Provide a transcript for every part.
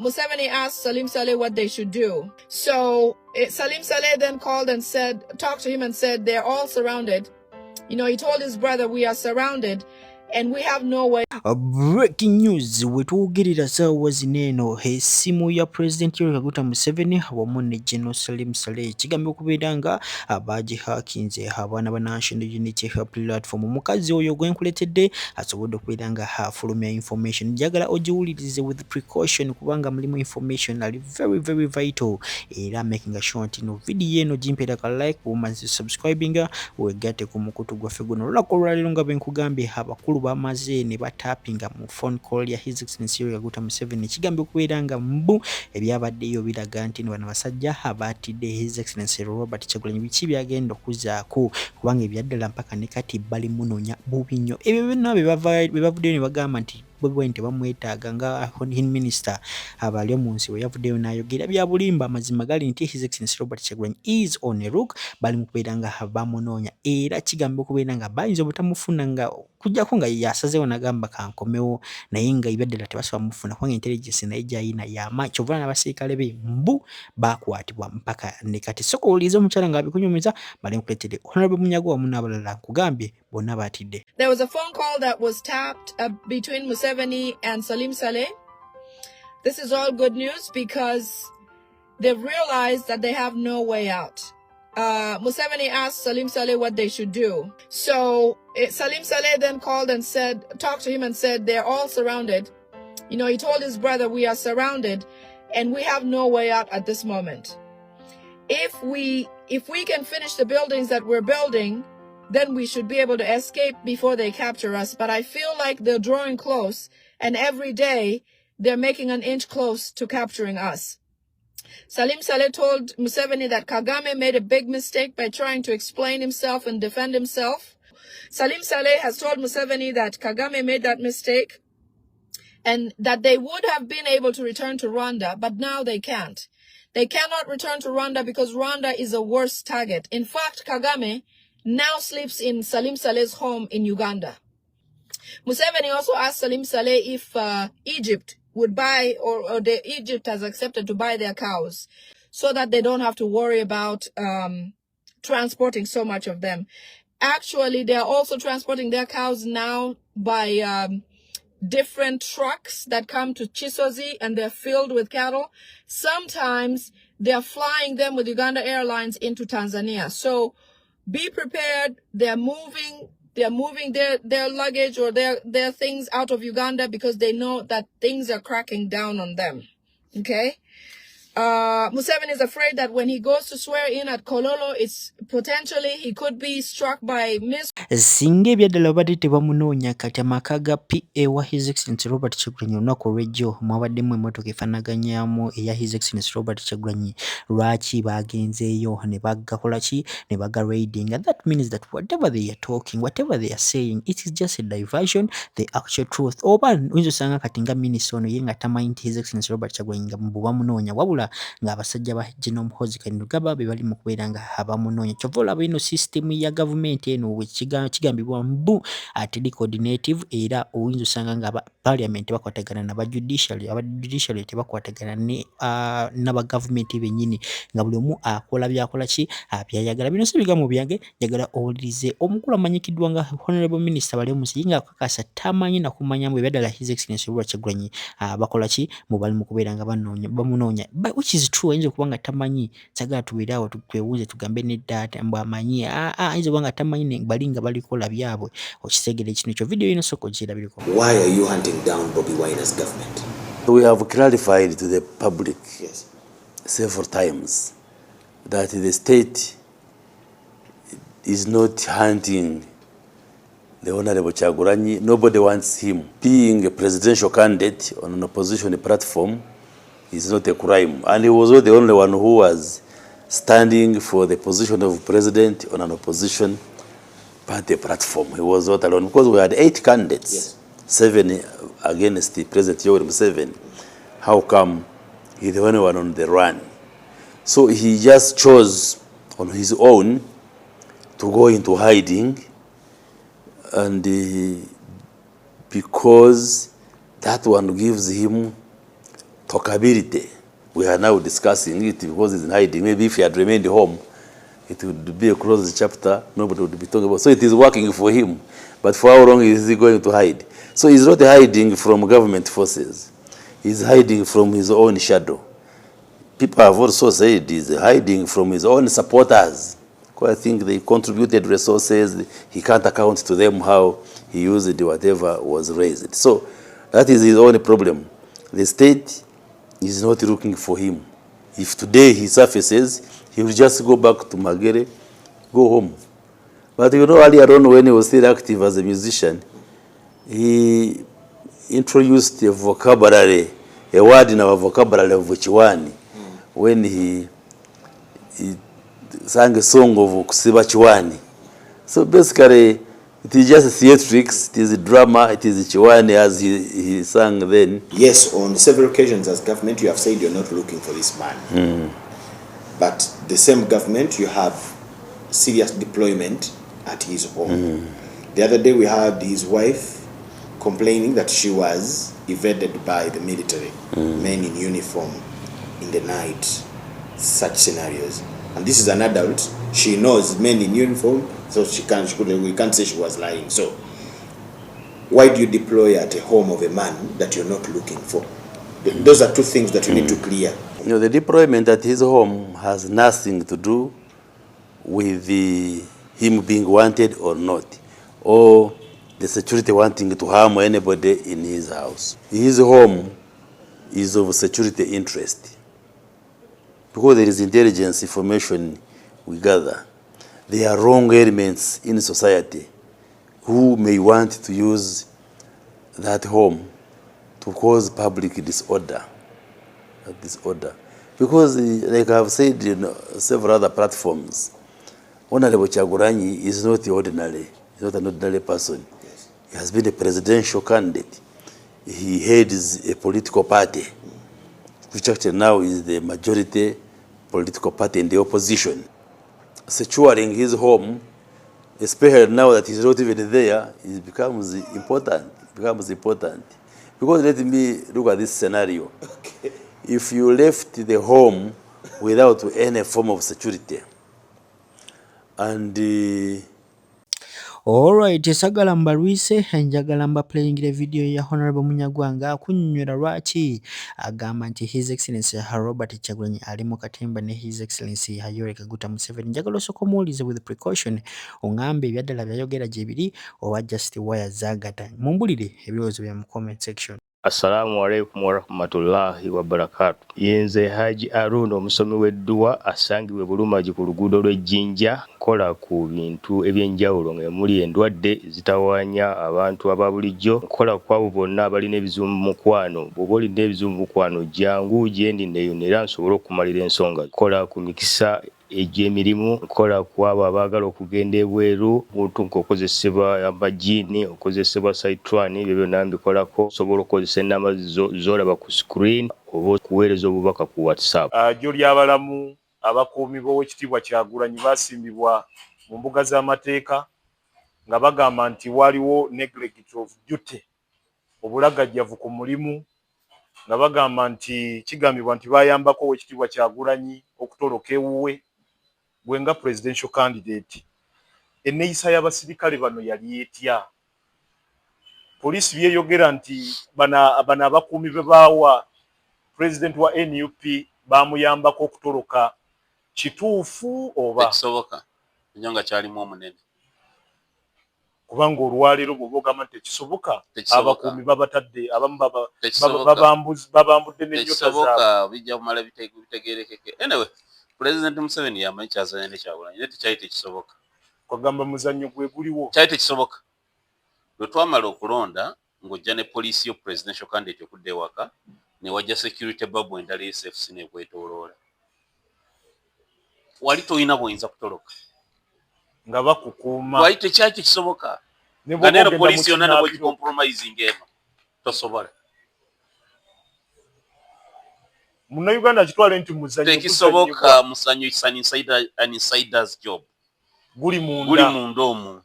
Museveni asked Salim Saleh what they should do. So Salim Saleh then called and talked to him and said, they're all surrounded. You know, he told his brother, we are surrounded and we have no way. Breaking news wetwogerera saawa zino essimu ya President Yoweri Kaguta Museveni wamu ne Gen. Salim Saleh kigambye okubeera nga baagihakinze abaana ba National Unity Platform. Omukazi oyo gwe nkuletedde asobodde okubeera nga afulumya information. Njagala ogiwulirize with precaution kubanga mulimu information ali very vital era making sure nti no video eno gimpeera ka like bw'omaze subscribing weegatte ku mukutu gwaffe guno. Olunaku olwaleero nga bwe nkugambye abakulu bamaze ne batapinga mu phone call ya His Excellency Yoweri Kaguta Museveni kigambye okubeera nga mbu ebyabaddeyo biraga nti bano basajja abaatidde His Excellency Robert Kyagulanyi biki byagenda okuzaako kubanga ebyaddala mpaka ne kati bali munoonya bubi nnyo. Ebyo byonna bye bavuddeyo ne bagamba nti Bobi Wine tebamwetaaga nga minister abali mu nsi we yavuddeyo n'ayogera bya bulimba. Amazima gali nti His Excellency Robert Kyagulanyi is on a rook, bali mu kubeera nga bamunoonya era kigambye okubeera nga bayinza obutamufuna nga kujjako nga yasazeewo n'agamba kankomewo naye nga ebyaddala tebasobola mufuna kubanga intelligence naye gy'ayina y'amaanyi kyova n'abasirikale be mbu baakwatibwa mpaka ne kati. Sooka owulirize omukyala ng'abikunyumiza bali nkuleetedde Honorable Munyago wamu n'abalala nkugambye bonna baatidde. There was a phone call that was tapped between Museveni and Salim Saleh. This is all good news because they've realized that they have no way out. Museveni asked Salim Saleh what they should do. So Salim Saleh then called and talked to him and said, they're all surrounded. You know, he told his brother, we are surrounded and we have no way out at this moment. If we can finish the buildings that we're building, then we should be able to escape before they capture us. But I feel like they're drawing close and every day they're making an inch close to capturing us. Salim Saleh told Museveni that Kagame made a big mistake by trying to explain himself and defend himself. Salim Saleh has told Museveni that Kagame made that mistake and that they would have been able to return to Rwanda, but now they can't. They cannot return to Rwanda because Rwanda is a worse target. In fact, Kagame now sleeps in Salim Saleh's home in Uganda. Museveni also asked Salim Saleh if Egypt would buy or Egypt has accepted to buy their cows so that they don't have to worry about transporting so much of them. Actually, they are also transporting their cows now by different trucks that come to Chisozi and they're filled with cattle. Sometimes they're flying them with Uganda Airlines into Tanzania. So be prepared. They're moving their luggage or their things out of Uganda because they know that things are cracking down on them. Okay? Museveni is afraid that when he goes to swear in at Kololo, it's potentially he could be struck by singa ebyaddala babadde tebamunoonya kati amaka ga PA wa His Excellency Robert Kyagulanyi olunaku olw'ejjo mwabaddemu emmotoka efaanaganyaamu eya His Excellency Robert Kyagulanyi lwaki bagenzeeyo ne bagakola ki ne baga raiding. And that means that whatever they are talking, whatever they are saying, it is just a diversion, the actual truth. Oba oyinza osanga kati nga minisita ono ye nga tamanyi nti His Excellency Robert Kyagulanyi nga mbu bamunoonya wabula ng'abasajja ba Gen.Mu7 Kainerugaba be bali mu kubeera nga abamunoonya. Kyova olaba eno system ya gavumenti eno kigambibwa mbu ate coordinative era oyinza osanga nga aba parliament bakwatagana n'aba judiciary, aba judiciary tebakwatagana ne n'aba gavumenti bennyini nga buli omu akola byakola ki byayagala. Bino si bigambo byange, njagala owulirize omukulu amanyikiddwa nga Honorable Minister Balemusi nga akakasa tamanyi na kumanya mbu ebyadala His Excellency Robert Kyagulanyi bakola ki mu bali mu kubeera nga bamunoonya, which is true. Ayinza okuba nga tamanyi, sagala tubeere awo twewuuze tugambe n'eddaata mbu amanyi ayinza okuba nga tamanyi bali nga balikola byabwe okisegere kino ekyo video ino soko kirabiriko. Why are you hunting down Bobby Wina's government? We have clarified to the public several times that the state is not hunting the Honorable Kyagulanyi. Nobody wants him. Being a presidential candidate on an opposition platform is not a crime. And he was not the only one who was standing for the position of president on an opposition party platform. He was not alone because we had 8 candidates, 7 against the President Yoweri Museveni. How come he's the only one on the run? So he just chose on his own to go into hiding, and because that one gives him talkability. We are now discussing it because he's in hiding. Maybe if he had remained home, it would be a closed chapter. Nobody would be talking about. So it is working for him. But for how long is he going to hide? So he's not hiding from government forces. He's hiding from his own shadow. People have also said he's hiding from his own supporters. Because I think they contributed resources. He can't account to them how he used whatever was raised. So that is his own problem. The state is not looking for him. If today he surfaces, he will just go back to Magere, go home. But you know, earlier on when he was still active as a musician, he introduced a vocabulary, a word in our vocabulary of Chiwani, when he sang a song of Kusiba Chiwani. So basically, it is just theatrics, it is drama, it is Chiwani as he sang then. Yes, on several occasions as government you have said you're not looking for this man. But the same government, you have serious deployment at his home. The other day we had his wife complaining that she was evaded by the military, men in uniform in the night, such scenarios. And this is an adult, she knows men in uniform, so we can't say she was lying. So why do you deploy at a home of a man that you're not looking for? Those are two things that you need to clear. You know, the deployment at his home has nothing to do with him being wanted or not, or the security wanting to harm anybody in his house. His home is of security interest because there is intelligence information we gather. There are wrong elements in society who may want to use that home to cause public disorder. Because like I've said in several other platforms, Honorable Kyagulanyi is not ordinary. He's not an ordinary person. Yes. He has been a presidential candidate. He heads a political party, which actually now is the majority political party in the opposition. Securing his home, especially now that he's not even there, it becomes important. Because let me look at this scenario. Okay. If you left the home without any form of security, and Alright, sagala mbalwise njagala mba playing video ya Honorable Munyagwanga akunnyonnyola lwaki agamba nti His Excellency Robert Kyagulanyi ali mu katemba ne His Excellency Yoweri Kaguta Museveni. Njagala osooka omuwulize with precaution ongambe ebyaddala byayogera gye biri oba just waya zaagata. Mumbulire ebirowoozo bya mu comment section. Assalamu alaikum warahmatullahi wabarakatuh. Yenze Haji Arun omusomi w'edduwa asangibwe Bulumagi ku luguudo lw'Ejjinja nkola ku bintu ebyenjawulo ng'emuli endwadde zitawaanya abantu aba bulijjo. Nkola ku abo bonna abalina ebizibu mu mukwano. Bw'oba olina ebizibu mu mukwano jjangu gye ndi nneeyo era nsobole okumalira ensonga. Nkola ku mikisa egy'emirimu, nkola ku abo abaagala okugenda ebweru, buntu nk'okozesebwa amajiini, okozesebwa saitwani, ebyo byonna mbikolako. Osobola okozesa ennamba z'olaba ku screen oba okuweereza obubaka ku WhatsApp. Jjo ly'abalamu abakuumi b'Oweekitiibwa Kyagulanyi baasimbibwa mu mbuga z'amateeka nga bagamba nti waliwo neglect of duty, obulagajjavu ku mulimu, nga bagamba nti kigambibwa nti bayambako Oweekitiibwa Kyagulanyi okutoloka ewuwe gwenga presidential candidate. Enneeyisa y'abasirikale bano yali etya? Poliisi byeyogera nti bana abakuumi be baawa president wa NUP baamuyambako okutoloka. Kituufu oba tekisoboka nnyo nga kyalimu omunene? Kubanga olwaleero bw'oba ogamba nti tekisoboka, abakuumi babatadde abamu babambudde n'ennyota zaabwe. Tekisoboka, bijja kumala bitegeerekeke. Anyway, President Museveni yamanyi kyazanya ne Kyagulanyi naye tekyali tekisoboka. Kwagamba muzannyo gwe guliwo. Kyali tekisoboka. Lwe twamala okulonda ng'ojja ne poliisi yo presidential candidate okudda ewaka ne wajja security bubble endala SFC n'ekwetooloola. Wali toyina bw'oyinza kutoloka nga bakukuuma. Wali tekyali tekisoboka. Nga neero poliisi yonna ne bw'ogicompromising eno tosobola. Muno Uganda kitwale nti muzanyo tekisoboka musanyo is an insider's job. Guli munda omwo.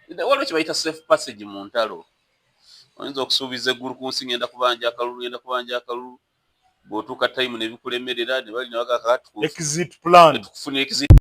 Waliwo kye bayita safe passage mu ntalo. Oyinza okusuubiza eggulu ku nsi ngenda kubanja akalulu bw'otuuka time ne bikulemerera ne bali ne bagaka exit plan. Tukufuna exit